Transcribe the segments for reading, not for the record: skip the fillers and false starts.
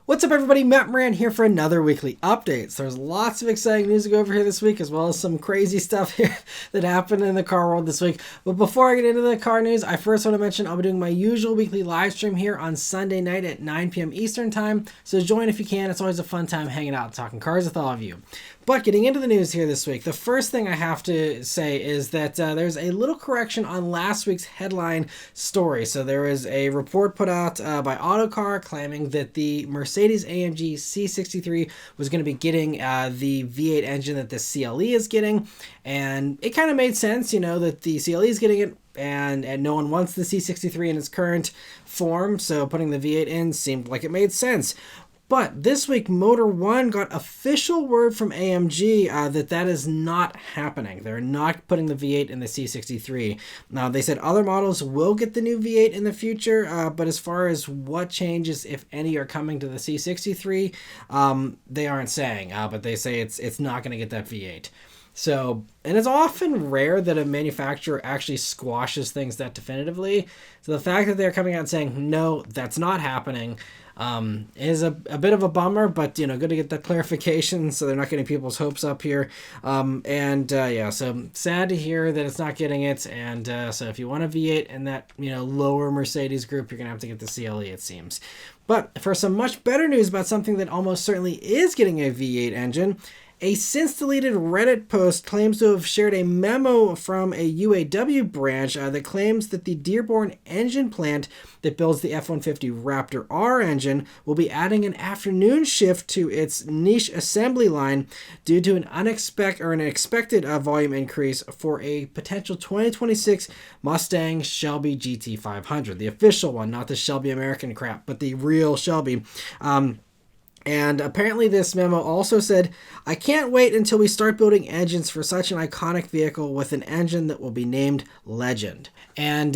What's up, everybody? Matt Moran here for another weekly update. So there's lots of exciting news to go over here this week, as well as some crazy stuff here that happened in the car world this week. But before I get into the car news, I first want to mention I'll be doing my usual weekly live stream here on Sunday night at 9 p.m. Eastern time. So join if you can. It's always a fun time hanging out and talking cars with all of you. But getting into the news here this week, the first thing I have to say is that there's a little correction on last week's headline story. So there was a report put out by Autocar claiming that the Mercedes-AMG C63 was going to be getting the V8 engine that the CLE is getting. And it kind of made sense, you know, that the CLE is getting it. And no one wants the C63 in its current form. So putting the V8 in seemed like it made sense. But this week, Motor One got official word from AMG that is not happening. They're not putting the V8 in the C63. Now, they said other models will get the new V8 in the future, but as far as what changes, if any, are coming to the C63, they aren't saying. But they say it's not going to get that V8. So, and it's often rare that a manufacturer actually squashes things that definitively. So the fact that they're coming out and saying, no, that's not happening, is a bit of a bummer, but, you know, good to get that clarification so they're not getting people's hopes up here. Yeah, so sad to hear that it's not getting it. And so if you want a V8 in that, you know, lower Mercedes group, you're going to have to get the CLE, it seems. But for some much better news about something that almost certainly is getting a V8 engine, a since-deleted Reddit post claims to have shared a memo from a UAW branch that claims that the Dearborn engine plant that builds the F-150 Raptor R engine will be adding an afternoon shift to its niche assembly line due to an expected volume increase for a potential 2026 Mustang Shelby GT500, the official one, not the Shelby American crap, but the real Shelby. And apparently this memo also said, I can't wait until we start building engines for such an iconic vehicle with an engine that will be named Legend. And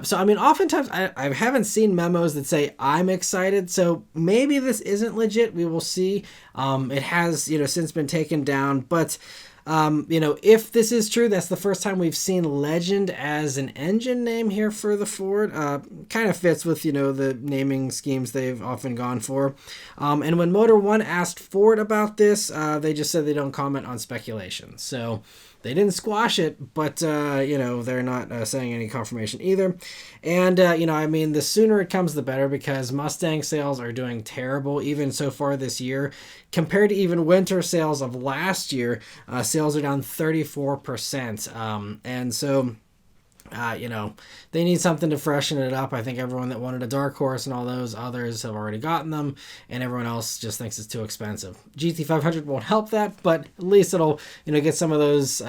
so, I mean, oftentimes I haven't seen memos that say I'm excited. So maybe this isn't legit. We will see. It has, you know, since been taken down. But you know, if this is true, that's the first time we've seen Legend as an engine name here for the Ford. Kind of fits with, you know, the naming schemes they've often gone for. And when Motor One asked Ford about this, they just said they don't comment on speculation. So they didn't squash it, but, you know, they're not saying any confirmation either. And, you know, I mean, the sooner it comes, the better, because Mustang sales are doing terrible, even so far this year. Compared to even winter sales of last year, sales are down 34%. And so, you know, they need something to freshen it up. I think everyone that wanted a dark horse and all those others have already gotten them, and everyone else just thinks it's too expensive. GT500 won't help that, but at least it'll, you know, get some of those,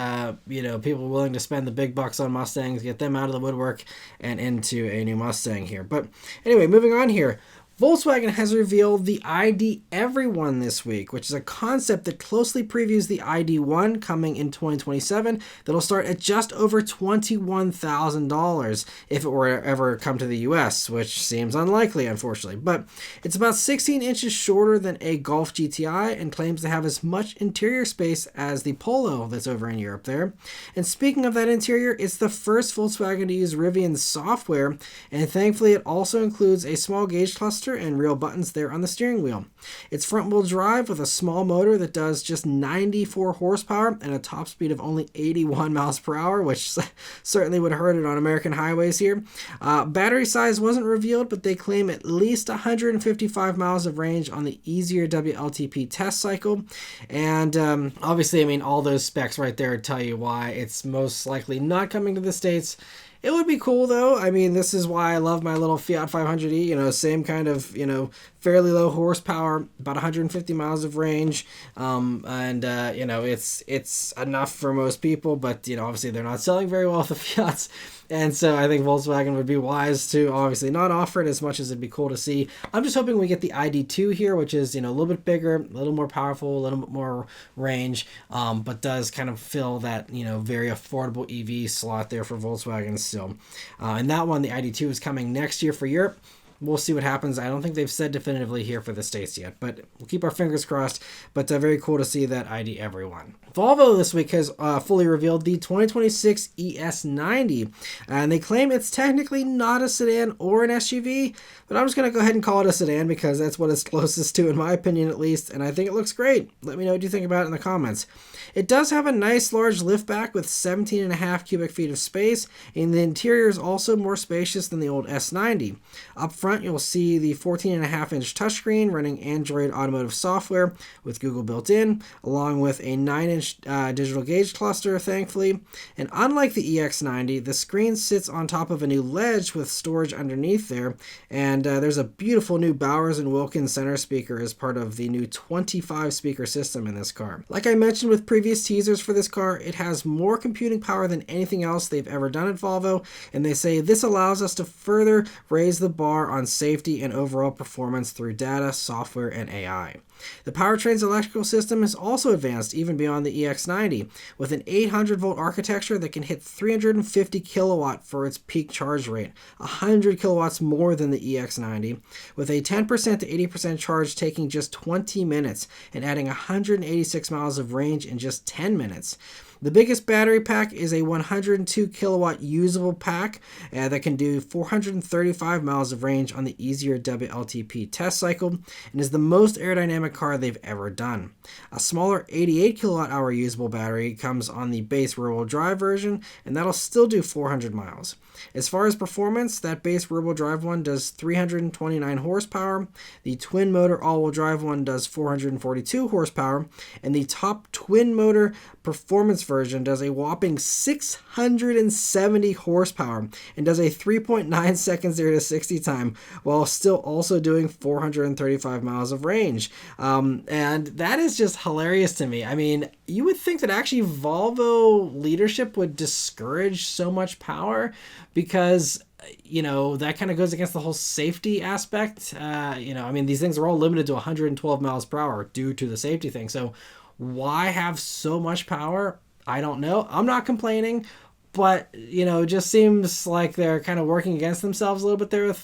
you know, people willing to spend the big bucks on Mustangs, get them out of the woodwork and into a new Mustang here. But anyway, moving on here. Volkswagen has revealed the ID Everyone this week, which is a concept that closely previews the ID1 coming in 2027 that'll start at just over $21,000 if it were to ever come to the US, which seems unlikely, unfortunately. But it's about 16 inches shorter than a Golf GTI and claims to have as much interior space as the Polo that's over in Europe there. And speaking of that interior, it's the first Volkswagen to use Rivian software, and thankfully it also includes a small gauge cluster and real buttons there on the steering wheel. It's front-wheel drive with a small motor that does just 94 horsepower and a top speed of only 81 miles per hour, which certainly would hurt it on American highways here. Battery size wasn't revealed, but they claim at least 155 miles of range on the easier WLTP test cycle. And obviously, I mean, all those specs right there tell you why it's most likely not coming to the States. It would be cool, though. I mean, this is why I love my little Fiat 500e, you know, same kind of, you know, fairly low horsepower, about 150 miles of range. You know, it's enough for most people, but, you know, obviously they're not selling very well with the Fiats. And so I think Volkswagen would be wise to obviously not offer it as much as it'd be cool to see. I'm just hoping we get the ID2 here, which is, you know, a little bit bigger, a little more powerful, a little bit more range, but does kind of fill that, you know, very affordable EV slot there for Volkswagen still. And that one, the ID2, is coming next year for Europe. we'll see what happens. I don't think they've said definitively here for the States yet, but we'll keep our fingers crossed. But very cool to see that ID everyone. Volvo this week has fully revealed the 2026 ES90, and they claim it's technically not a sedan or an SUV, but I'm just going to go ahead and call it a sedan because that's what it's closest to, in my opinion at least, and I think it looks great. Let me know what you think about it in the comments. It does have a nice large liftback with 17.5 cubic feet of space, and the interior is also more spacious than the old S90. Up front, you'll see the 14.5-inch touchscreen running Android automotive software with Google built in, along with a 9-inch digital gauge cluster, thankfully. And unlike the EX90, the screen sits on top of a new ledge with storage underneath there, and there's a beautiful new Bowers & Wilkins center speaker as part of the new 25-speaker system in this car. Like I mentioned with previous teasers for this car, it has more computing power than anything else they've ever done at Volvo, and they say this allows us to further raise the bar on safety and overall performance through data, software, and AI. The powertrain's electrical system is also advanced even beyond the EX90, with an 800-volt architecture that can hit 350 kilowatt for its peak charge rate, 100 kilowatts more than the EX90, with a 10% to 80% charge taking just 20 minutes and adding 186 miles of range in just 10 minutes. The biggest battery pack is a 102 kilowatt usable pack that can do 435 miles of range on the easier WLTP test cycle and is the most aerodynamic car they've ever done. A smaller 88 kilowatt hour usable battery comes on the base rear-wheel drive version, and that'll still do 400 miles. As far as performance, that base rear-wheel drive one does 329 horsepower, the twin motor all-wheel drive one does 442 horsepower, and the top twin motor performance version does a whopping 670 horsepower and does a 3.9 seconds 0 to 60 time while still also doing 435 miles of range. And that is just hilarious to me. I mean, you would think that actually Volvo leadership would discourage so much power because, you know, that kind of goes against the whole safety aspect. You know, I mean, these things are all limited to 112 miles per hour due to the safety thing. So why have so much power? I don't know. I'm not complaining, but, you know, it just seems like they're kind of working against themselves a little bit there with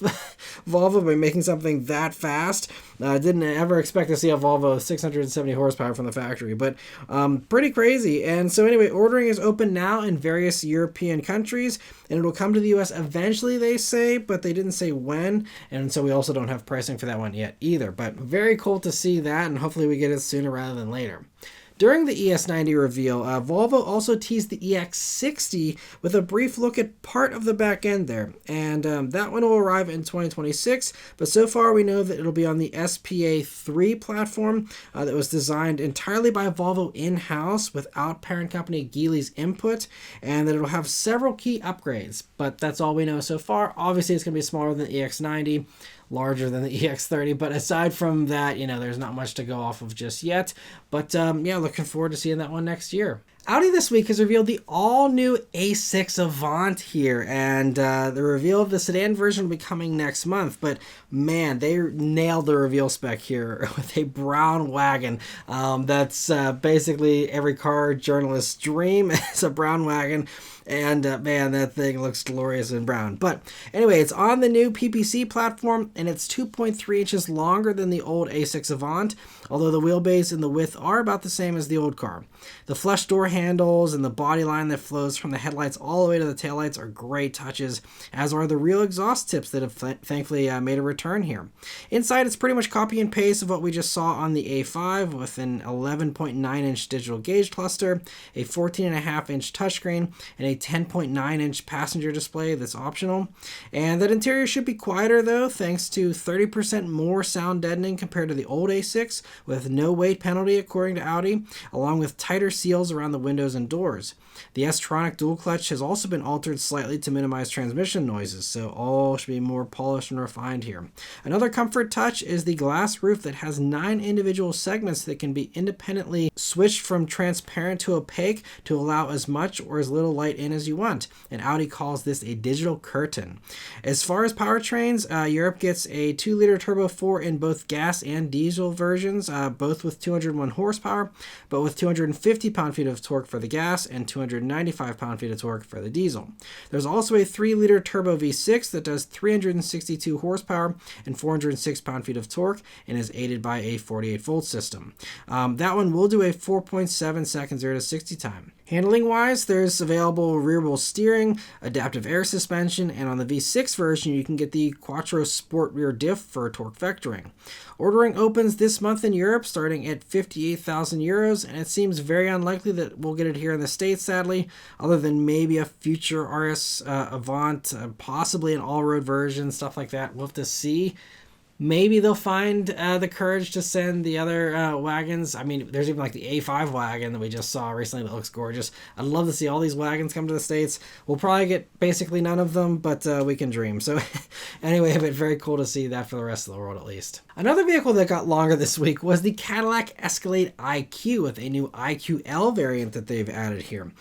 Volvo by making something that fast. Didn't ever expect to see a Volvo 670 horsepower from the factory, but pretty crazy. And so anyway, ordering is open now in various European countries, and it'll come to the US eventually, they say, but they didn't say when. And so we also don't have pricing for that one yet either, but very cool to see that, and hopefully we get it sooner rather than later. During the ES90 reveal, Volvo also teased the EX60 with a brief look at part of the back end there, and that one will arrive in 2026, but so far we know that it'll be on the SPA3 platform that was designed entirely by Volvo in-house without parent company Geely's input, and that it'll have several key upgrades, but that's all we know so far. Obviously it's going to be smaller than the EX90, larger than the EX30, but aside from that, you know, there's not much to go off of just yet. But yeah, looking forward to seeing that one next year. Audi this week has revealed the all-new A6 Avant here, and the reveal of the sedan version will be coming next month, but man, they nailed the reveal spec here with a brown wagon. That's basically every car journalist's dream is a brown wagon, and man, that thing looks glorious in brown. But anyway, it's on the new PPC platform, and it's 2.3 inches longer than the old A6 Avant, although the wheelbase and the width are about the same as the old car. The flush door handles and the body line that flows from the headlights all the way to the taillights are great touches, as are the real exhaust tips that have thankfully made a return here. Inside, it's pretty much copy and paste of what we just saw on the A5 with an 11.9-inch digital gauge cluster, a 14.5-inch touchscreen, and a 10.9-inch passenger display that's optional. And that interior should be quieter though, thanks to 30% more sound deadening compared to the old A6, with no weight penalty according to Audi, along with tighter seals around the windows and doors. The S-Tronic dual clutch has also been altered slightly to minimize transmission noises, so all should be more polished and refined here. Another comfort touch is the glass roof that has 9 individual segments that can be independently switched from transparent to opaque to allow as much or as little light in as you want, and Audi calls this a digital curtain. As far as powertrains, Europe gets a 2-liter Turbo 4 in both gas and diesel versions, both with 201 horsepower, but with 250 pound-feet of torque torque for the gas and 295 pound-feet of torque for the diesel. There's also a 3-liter turbo V6 that does 362 horsepower and 406 pound-feet of torque and is aided by a 48-volt system. That one will do a 4.7 second 0 to 60 time. Handling wise, there's available rear wheel steering, adaptive air suspension, and on the V6 version you can get the Quattro Sport rear diff for torque vectoring. Ordering opens this month in Europe starting at 58,000 euros, and it seems very unlikely that we'll get it here in the States, sadly, other than maybe a future RS Avant, possibly an all-road version, stuff like that. We'll have to see. Maybe they'll find the courage to send the other wagons. I mean, there's even like the A5 wagon that we just saw recently that looks gorgeous. I'd love to see all these wagons come to the States. We'll probably get basically none of them, but we can dream. So anyway, but very cool to see that for the rest of the world at least. Another vehicle that got longer this week was the Cadillac Escalade IQ with a new IQ L variant that they've added here.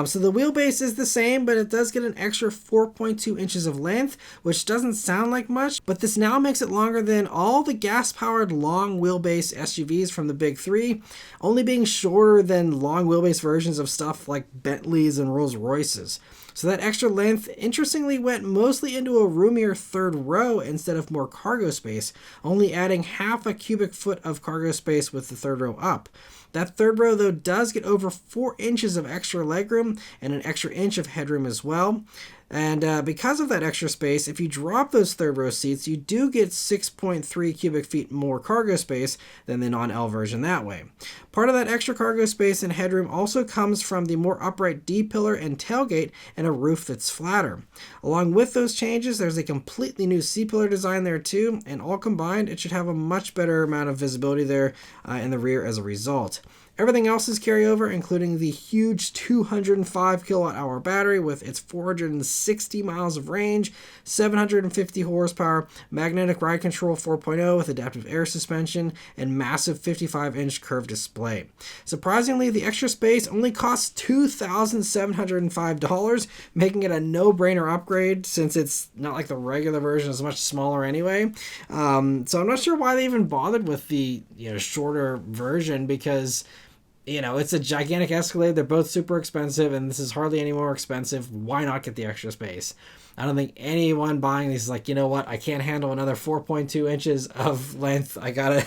So the wheelbase is the same, but it does get an extra 4.2 inches of length, which doesn't sound like much, but this now makes it longer than all the gas-powered long wheelbase SUVs from the big three, only being shorter than long wheelbase versions of stuff like Bentleys and Rolls-Royces. So that extra length interestingly went mostly into a roomier third row instead of more cargo space, only adding half a cubic foot of cargo space with the third row up. That third row, though, does get over 4 inches of extra legroom and an extra inch of headroom as well. And because of that extra space, if you drop those third row seats, you do get 6.3 cubic feet more cargo space than the non-L version that way. Part of that extra cargo space and headroom also comes from the more upright D-pillar and tailgate and a roof that's flatter. Along with those changes, there's a completely new C-pillar design there too, and all combined, it should have a much better amount of visibility there in the rear as a result. Everything else is carryover, including the huge 205 kilowatt hour battery with its 460 miles of range, 750 horsepower, magnetic ride control 4.0 with adaptive air suspension, and massive 55-inch curved display. Surprisingly, the extra space only costs $2,705, making it a no-brainer upgrade since it's not like the regular version is much smaller anyway. So I'm not sure why they even bothered with the shorter version, because it's a gigantic Escalade. They're both super expensive, and this is hardly any more expensive. Why not get the extra space? I don't think anyone buying these is like, you know what, I can't handle another 4.2 inches of length. I gotta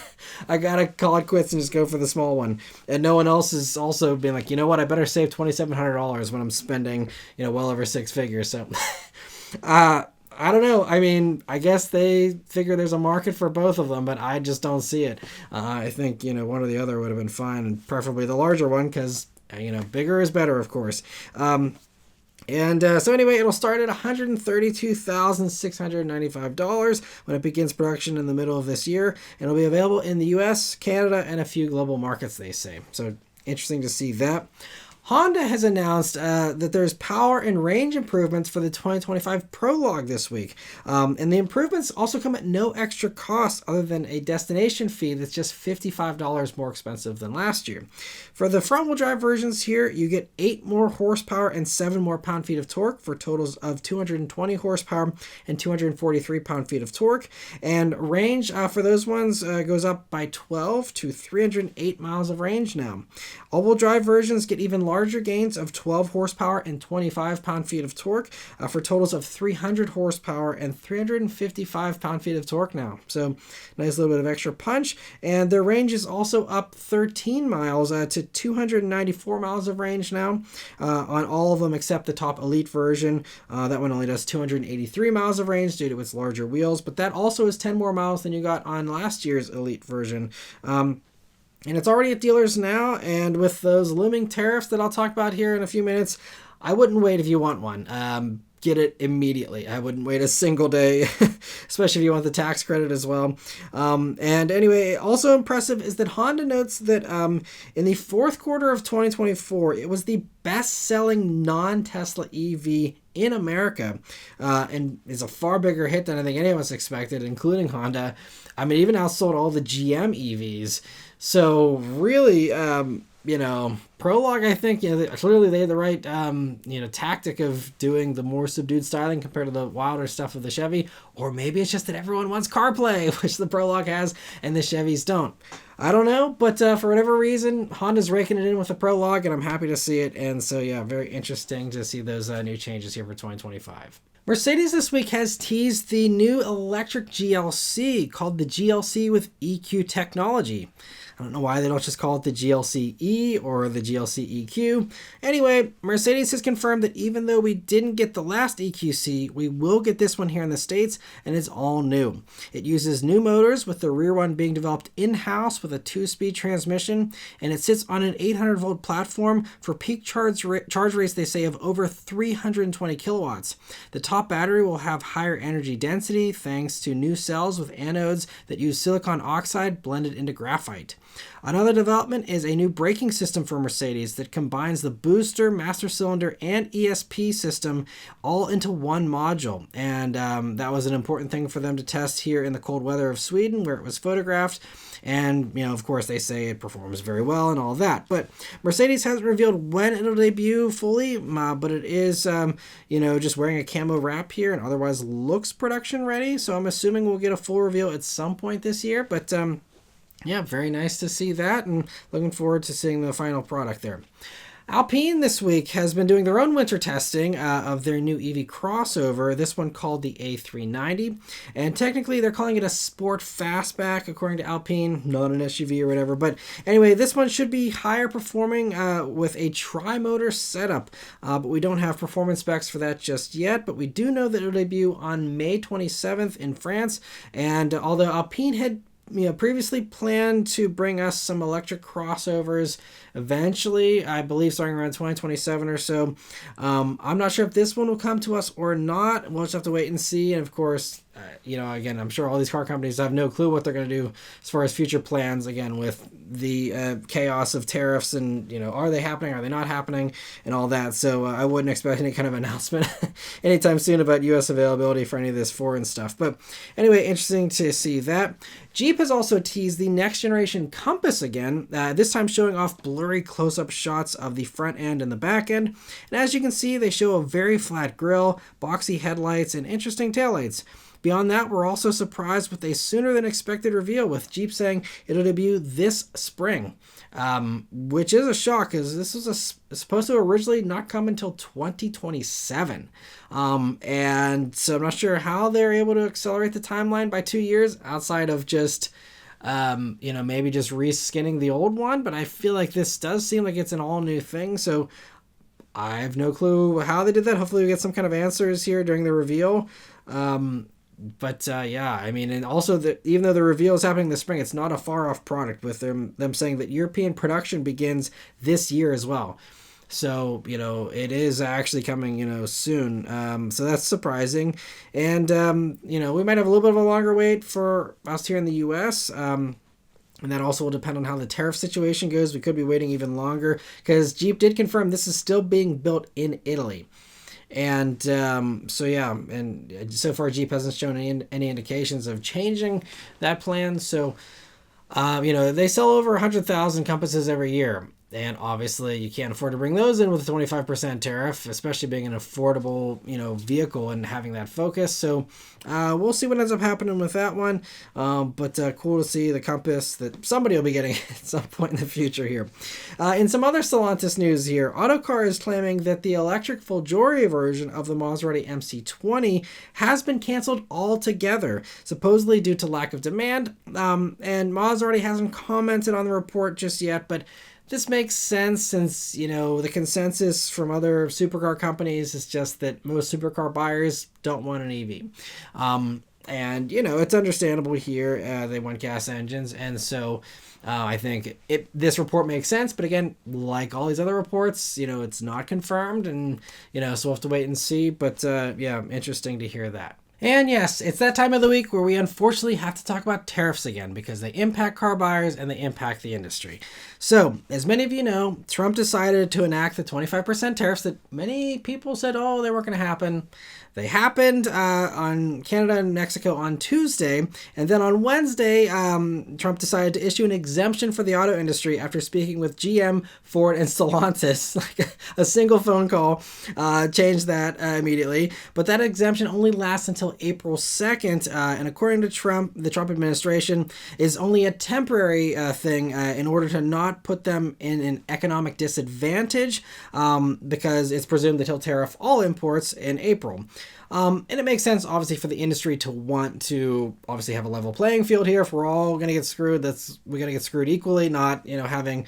call it quits and just go for the small one. And no one else has also been like, you know what, I better save $2,700 when I'm spending, well over 6 figures. So, I don't know. I mean, I guess they figure there's a market for both of them, but I just don't see it. I think, one or the other would have been fine, and preferably the larger one because, bigger is better, of course. So anyway, it'll start at $132,695 when it begins production in the middle of this year, and it'll be available in the US, Canada, and a few global markets, they say. So interesting to see that. Honda has announced that there's power and range improvements for the 2025 Prologue this week. And the improvements also come at no extra cost other than a destination fee that's just $55 more expensive than last year. For the front-wheel drive versions here, you get 8 more horsepower and 7 more pound-feet of torque for totals of 220 horsepower and 243 pound-feet of torque. And range for those ones goes up by 12 to 308 miles of range now. All-wheel drive versions get even larger gains of 12 horsepower and 25 pound-feet of torque for totals of 300 horsepower and 355 pound-feet of torque now. So nice little bit of extra punch. And their range is also up 13 miles to 294 miles of range now on all of them except the top Elite version. That one only does 283 miles of range due to its larger wheels, but that also is 10 more miles than you got on last year's Elite version. And it's already at dealers now, and with those looming tariffs that I'll talk about here in a few minutes, I wouldn't wait if you want one. Get it immediately. I wouldn't wait a single day, especially if you want the tax credit as well. And anyway, also impressive is that Honda notes that in the fourth quarter of 2024, it was the best-selling non-Tesla EV in America, and is a far bigger hit than I think any of us expected, including Honda. I mean, even outsold all the GM EVs. So really, Prologue, I think, clearly they had the right, tactic of doing the more subdued styling compared to the wilder stuff of the Chevy, or maybe it's just that everyone wants CarPlay, which the Prologue has, and the Chevys don't. I don't know, but for whatever reason, Honda's raking it in with the Prologue, and I'm happy to see it. And so, yeah, very interesting to see those new changes here for 2025. Mercedes this week has teased the new electric GLC called the GLC with EQ technology. I don't know why they don't just call it the GLC-E or the GLC-EQ. Anyway, Mercedes has confirmed that even though we didn't get the last EQC, we will get this one here in the States, and it's all new. It uses new motors, with the rear one being developed in-house with a 2-speed transmission, and it sits on an 800-volt platform for peak charge rates, they say, of over 320 kilowatts. The top battery will have higher energy density thanks to new cells with anodes that use silicon oxide blended into graphite. Another development is a new braking system for Mercedes that combines the booster, master cylinder, and ESP system all into one module. And that was an important thing for them to test here in the cold weather of Sweden, where it was photographed. And, you know, of course, they say it performs very well and all that. But Mercedes hasn't revealed when it'll debut fully, but it is, you know, just wearing a camo wrap here and otherwise looks production ready. So I'm assuming we'll get a full reveal at some point this year. But, yeah, very nice to see that, and looking forward to seeing the final product there. Alpine this week has been doing their own winter testing of their new EV crossover, this one called the A390, and technically they're calling it a sport fastback according to Alpine, not an SUV or whatever, but anyway, this one should be higher performing with a tri-motor setup, but we don't have performance specs for that just yet, but we do know that it'll debut on May 27th in France, and although Alpine had previously planned to bring us some electric crossovers eventually, I believe starting around 2027 or so. I'm not sure if this one will come to us or not. We'll just have to wait and see. And of course, again, I'm sure all these car companies have no clue what they're going to do as far as future plans, again, with the chaos of tariffs and, are they happening, are they not happening, and all that. So I wouldn't expect any kind of announcement anytime soon about U.S. availability for any of this foreign stuff. But anyway, interesting to see that. Jeep has also teased the next generation Compass again, this time showing off blurry close-up shots of the front end and the back end. And as you can see, they show a very flat grille, boxy headlights, and interesting taillights. Beyond that, we're also surprised with a sooner than expected reveal, with Jeep saying it'll debut this spring, which is a shock because this was supposed to originally not come until 2027. And so I'm not sure how they're able to accelerate the timeline by 2 years outside of just, maybe just reskinning the old one. But I feel like this does seem like it's an all new thing. So I have no clue how they did that. Hopefully we get some kind of answers here during the reveal. But and also even though the reveal is happening this spring, it's not a far off product, with them saying that European production begins this year as well. So, it is actually coming, soon. So that's surprising. And, we might have a little bit of a longer wait for us here in the U.S., and that also will depend on how the tariff situation goes. We could be waiting even longer because Jeep did confirm this is still being built in Italy. And and so far Jeep hasn't shown any indications of changing that plan. So, they sell over 100,000 Compasses every year. And obviously you can't afford to bring those in with a 25% tariff, especially being an affordable, vehicle and having that focus. So we'll see what ends up happening with that one. But cool to see the Compass that somebody will be getting at some point in the future here. In some other Stellantis news here, Autocar is claiming that the electric Folgore version of the Maserati MC20 has been canceled altogether, supposedly due to lack of demand. And Maserati hasn't commented on the report just yet, but this makes sense since, the consensus from other supercar companies is just that most supercar buyers don't want an EV. And, it's understandable here. They want gas engines. And so I think this report makes sense. But again, like all these other reports, it's not confirmed. And, so we'll have to wait and see. But, interesting to hear that. And yes, it's that time of the week where we unfortunately have to talk about tariffs again because they impact car buyers and they impact the industry. So, as many of you know, Trump decided to enact the 25% tariffs that many people said, they weren't going to happen. They happened on Canada and Mexico on Tuesday, and then on Wednesday, Trump decided to issue an exemption for the auto industry after speaking with GM, Ford, and Stellantis. Like a single phone call changed that immediately, but that exemption only lasts until until April 2nd, and according to Trump, the Trump administration is only a temporary thing in order to not put them in an economic disadvantage, because it's presumed that he'll tariff all imports in April. And it makes sense, obviously, for the industry to want to obviously have a level playing field here. If we're all going to get screwed, we're going to get screwed equally, not, having,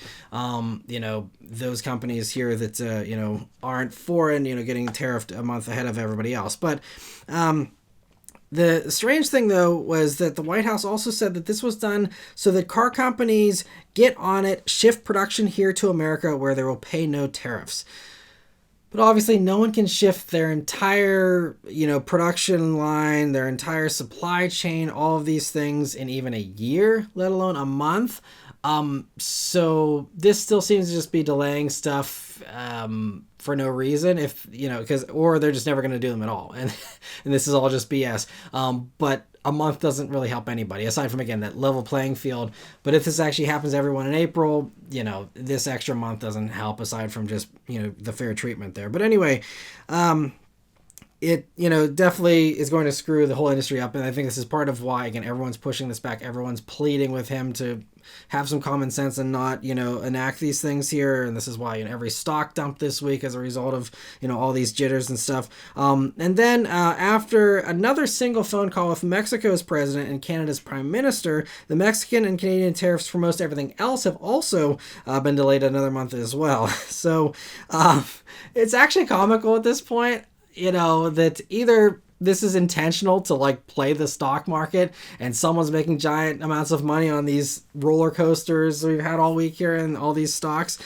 those companies here that, aren't foreign, getting tariffed a month ahead of everybody else. But, the strange thing, though, was that the White House also said that this was done so that car companies get on it, shift production here to America where they will pay no tariffs. But obviously no one can shift their entire, production line, their entire supply chain, all of these things in even a year, let alone a month. So this still seems to just be delaying stuff for no reason, or they're just never going to do them at all. And this is all just BS. But a month doesn't really help anybody, aside from, again, that level playing field. But if this actually happens to everyone in April, this extra month doesn't help, aside from just, the fair treatment there. But anyway, it, definitely is going to screw the whole industry up. And I think this is part of why, again, everyone's pushing this back. Everyone's pleading with him to have some common sense and not, enact these things here. And this is why every stock dumped this week as a result of, all these jitters and stuff. And then after another single phone call with Mexico's president and Canada's prime minister, the Mexican and Canadian tariffs for most everything else have also been delayed another month as well. So it's actually comical at this point, that either this is intentional to play the stock market and someone's making giant amounts of money on these roller coasters we've had all week here and all these stocks,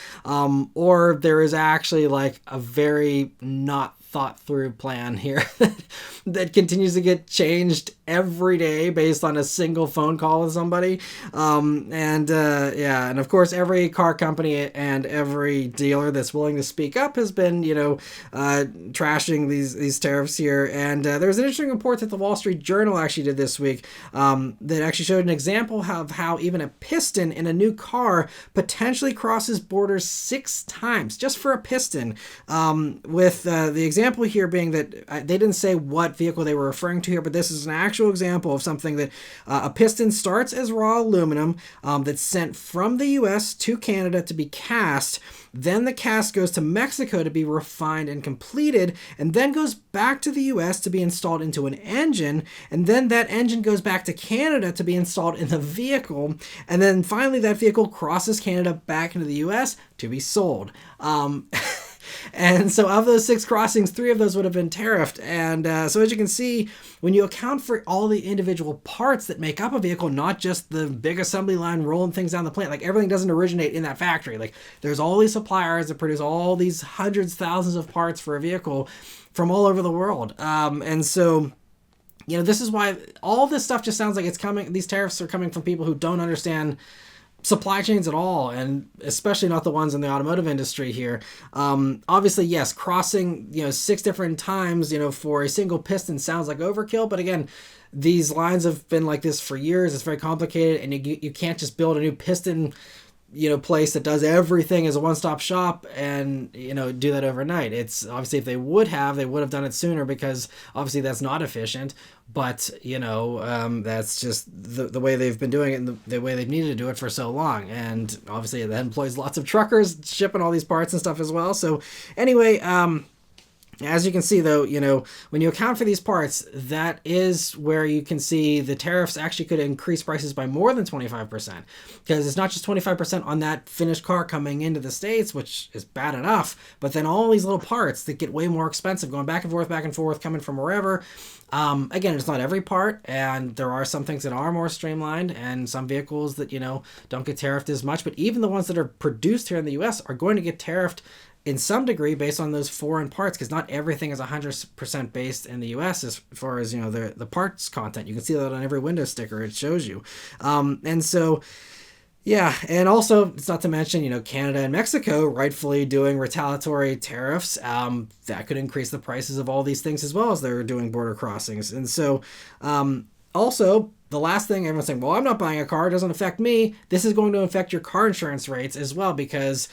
or there is actually a very not thought through plan here that continues to get changed every day based on a single phone call with somebody. And of course every car company and every dealer that's willing to speak up has been, trashing these tariffs here. And there's an interesting report that the Wall Street Journal actually did this week that actually showed an example of how even a piston in a new car potentially crosses borders 6 times just for a piston, with the example here being that they didn't say what vehicle they were referring to here, but this is an actual example of something that a piston starts as raw aluminum that's sent from the US to Canada to be cast. Then the cast goes to Mexico to be refined and completed, and then goes back to the US to be installed into an engine, and then that engine goes back to Canada to be installed in the vehicle, and then finally that vehicle crosses Canada back into the US to be sold. And so of those 6 crossings, 3 of those would have been tariffed. And so as you can see, when you account for all the individual parts that make up a vehicle, not just the big assembly line rolling things down the plant, everything doesn't originate in that factory. There's all these suppliers that produce all these hundreds, thousands of parts for a vehicle from all over the world. And so, this is why all this stuff just sounds like it's coming. These tariffs are coming from people who don't understand supply chains at all, and especially not the ones in the automotive industry here. Obviously, yes, crossing 6 different times for a single piston sounds like overkill, but again, these lines have been like this for years. It's very complicated, and you can't just build a new piston place that does everything as a one-stop shop and do that overnight. It's obviously, if they would have done it sooner, because obviously that's not efficient. But that's just the way they've been doing it and the way they've needed to do it for so long. And obviously that employs lots of truckers shipping all these parts and stuff as well. So anyway, as you can see, though, when you account for these parts, that is where you can see the tariffs actually could increase prices by more than 25%, because it's not just 25% on that finished car coming into the States, which is bad enough, but then all these little parts that get way more expensive, going back and forth, coming from wherever. Again, it's not every part, and there are some things that are more streamlined, and some vehicles that, don't get tariffed as much, but even the ones that are produced here in the US are going to get tariffed in some degree based on those foreign parts, because not everything is 100% based in the US as far as, the parts content. You can see that on every window sticker, it shows you. And so, yeah, and also, it's not to mention, Canada and Mexico rightfully doing retaliatory tariffs. That could increase the prices of all these things as well as they're doing border crossings. And so, also, the last thing, everyone's saying, well, I'm not buying a car, it doesn't affect me. This is going to affect your car insurance rates as well, because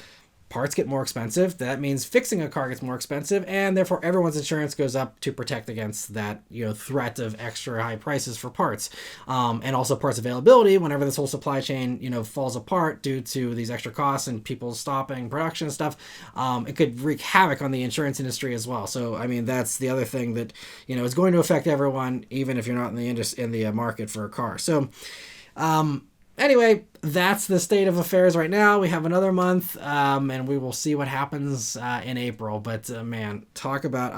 parts get more expensive. That means fixing a car gets more expensive, and therefore everyone's insurance goes up to protect against that, threat of extra high prices for parts. And also parts availability, whenever this whole supply chain, falls apart due to these extra costs and people stopping production and stuff, it could wreak havoc on the insurance industry as well. So, I mean, that's the other thing that, is going to affect everyone, even if you're not in the market for a car. So, anyway, that's the state of affairs right now. We have another month, and we will see what happens in April. But man, talk about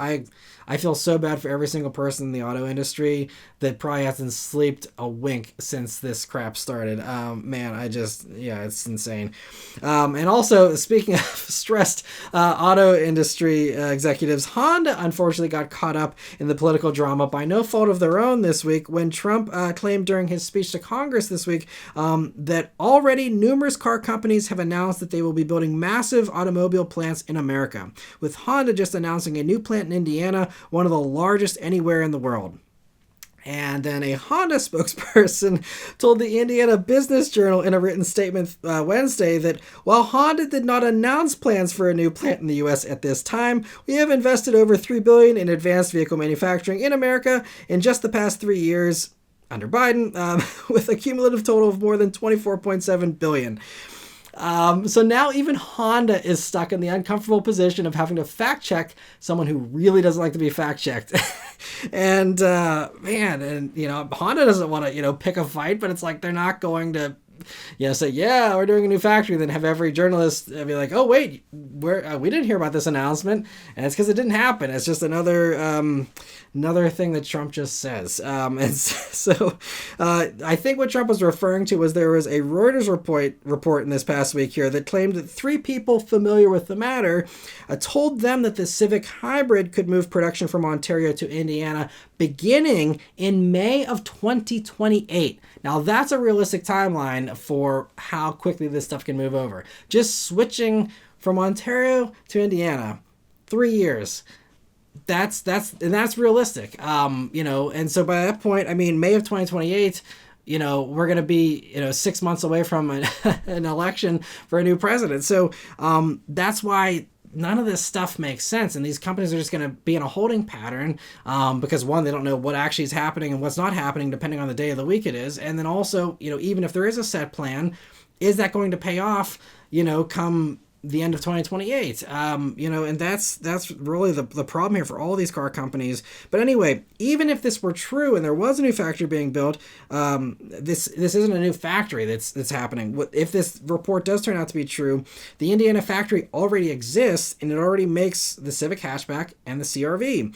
I feel so bad for every single person in the auto industry that probably hasn't slept a wink since this crap started. Man, it's insane. And also, speaking of stressed auto industry executives, Honda unfortunately got caught up in the political drama by no fault of their own this week when Trump claimed during his speech to Congress this week that already numerous car companies have announced that they will be building massive automobile plants in America, with Honda just announcing a new plant in Indiana, one of the largest anywhere in the world. And then a Honda spokesperson told the Indiana Business Journal in a written statement Wednesday that while Honda did not announce plans for a new plant in the U.S. at this time, we have invested over $3 billion in advanced vehicle manufacturing in America in just the past 3 years under Biden, with a cumulative total of more than $24.7 billion. So now even Honda is stuck in the uncomfortable position of having to fact check someone who really doesn't like to be fact checked. And Honda doesn't want to, pick a fight, but it's like they're not going to, say, yeah, we're doing a new factory, then have every journalist be like, oh, wait, we didn't hear about this announcement. And it's because it didn't happen. It's just another thing that Trump just says. And so I think what Trump was referring to was there was a Reuters report in this past week here that claimed that 3 people familiar with the matter told them that the Civic Hybrid could move production from Ontario to Indiana beginning in May of 2028. Now, that's a realistic timeline for how quickly this stuff can move over. Just switching from Ontario to Indiana, 3 years. That's realistic. And so by that point, I mean, May of 2028, we're going to be, 6 months away from an election for a new president. So that's why none of this stuff makes sense. And these companies are just going to be in a holding pattern because, one, they don't know what actually is happening and what's not happening depending on the day of the week it is. And then also, even if there is a set plan, is that going to pay off, come the end of 2028, and that's really the problem here for all these car companies. But anyway, even if this were true and there was a new factory being built, this isn't a new factory that's happening. If this report does turn out to be true, the Indiana factory already exists and it already makes the Civic hatchback and the CR-V.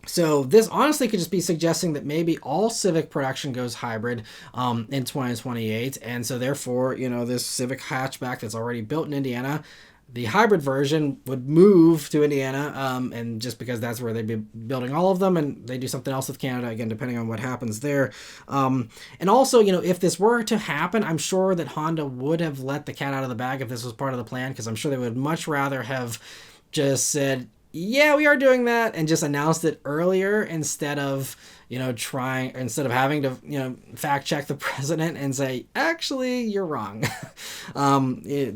So this honestly could just be suggesting that maybe all Civic production goes hybrid in 2028. And so therefore, this Civic hatchback that's already built in Indiana, the hybrid version would move to Indiana. And just because that's where they'd be building all of them, and they do something else with Canada, again, depending on what happens there. And also, if this were to happen, I'm sure that Honda would have let the cat out of the bag if this was part of the plan, because I'm sure they would much rather have just said, yeah, we are doing that, and just announced it earlier instead of having to, fact check the president and say, actually, you're wrong.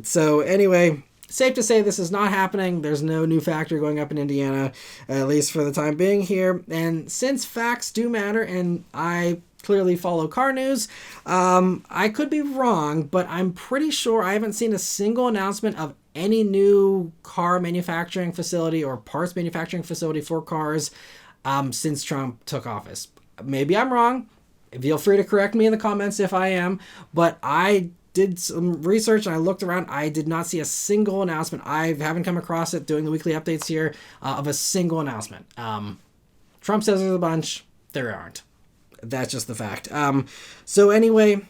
So anyway, safe to say this is not happening. There's no new factory going up in Indiana, at least for the time being here. And since facts do matter, and I clearly follow car news, I could be wrong, but I'm pretty sure I haven't seen a single announcement of any new car manufacturing facility or parts manufacturing facility for cars since Trump took office. Maybe I'm wrong. Feel free to correct me in the comments if I am, but I did some research and I looked around. I did not see a single announcement. I haven't come across it doing the weekly updates here of a single announcement. Trump says there's a bunch. There aren't. That's just the fact. So anyway,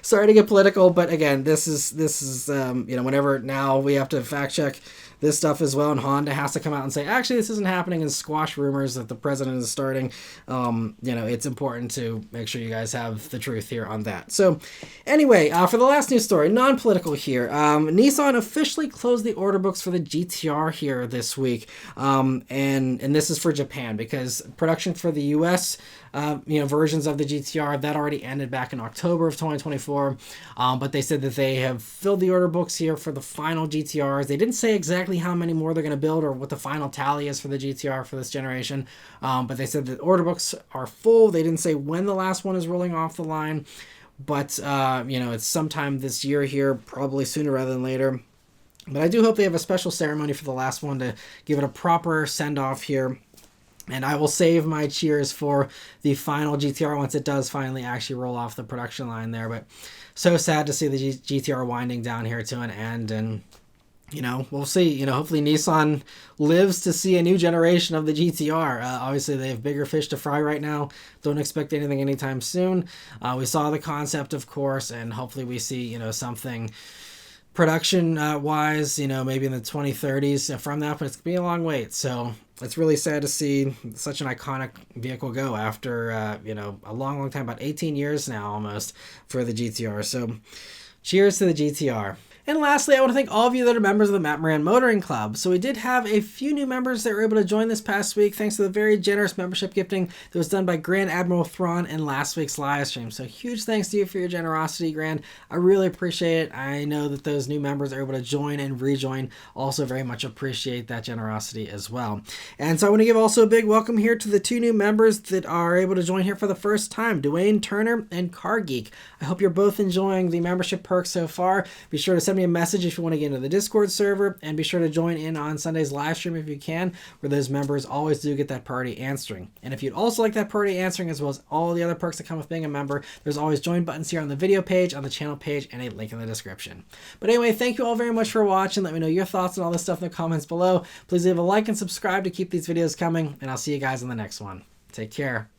sorry to get political, but again, this is whenever now we have to fact check this stuff as well, and Honda has to come out and say, actually, this isn't happening, and squash rumors that the president is starting. It's important to make sure you guys have the truth here on that. So anyway, for the last news story, non-political here, Nissan officially closed the order books for the GT-R here this week, and this is for Japan, because production for the US versions of the GT-R, that already ended back in October of 2024, but they said that they have filled the order books here for the final GT-Rs. They didn't say exactly how many more they're going to build or what the final tally is for the GT-R for this generation, but they said that order books are full. They didn't say when the last one is rolling off the line, but it's sometime this year here, probably sooner rather than later. But I do hope they have a special ceremony for the last one to give it a proper send-off here. And I will save my cheers for the final GT-R once it does finally actually roll off the production line there. But so sad to see the GT-R winding down here to an end. And, we'll see. Hopefully Nissan lives to see a new generation of the GT-R. Obviously, they have bigger fish to fry right now. Don't expect anything anytime soon. We saw the concept, of course, and hopefully we see, something production wise, maybe in the 2030s from that, but it's gonna be a long wait. So it's really sad to see such an iconic vehicle go after a long time, about 18 years now almost, for the GT-R. So cheers to the GT-R. And lastly, I want to thank all of you that are members of the Maran Motoring Club. So we did have a few new members that were able to join this past week thanks to the very generous membership gifting that was done by Grand Admiral Thrawn in last week's live stream. So huge thanks to you for your generosity, Grand. I really appreciate it. I know that those new members are able to join and rejoin. Also very much appreciate that generosity as well. And so I want to give also a big welcome here to the two new members that are able to join here for the first time, Dwayne Turner and Car Geek. I hope you're both enjoying the membership perks so far. Be sure to send me a message if you want to get into the Discord server, and be sure to join in on Sunday's live stream if you can, where those members always do get that priority answering. And if you'd also like that priority answering as well as all the other perks that come with being a member, there's always join buttons here on the video page, on the channel page, and a link in the description. But anyway, thank you all very much for watching. Let me know your thoughts on all this stuff in the comments below. Please leave a like and subscribe to keep these videos coming, and I'll see you guys in the next one. Take care.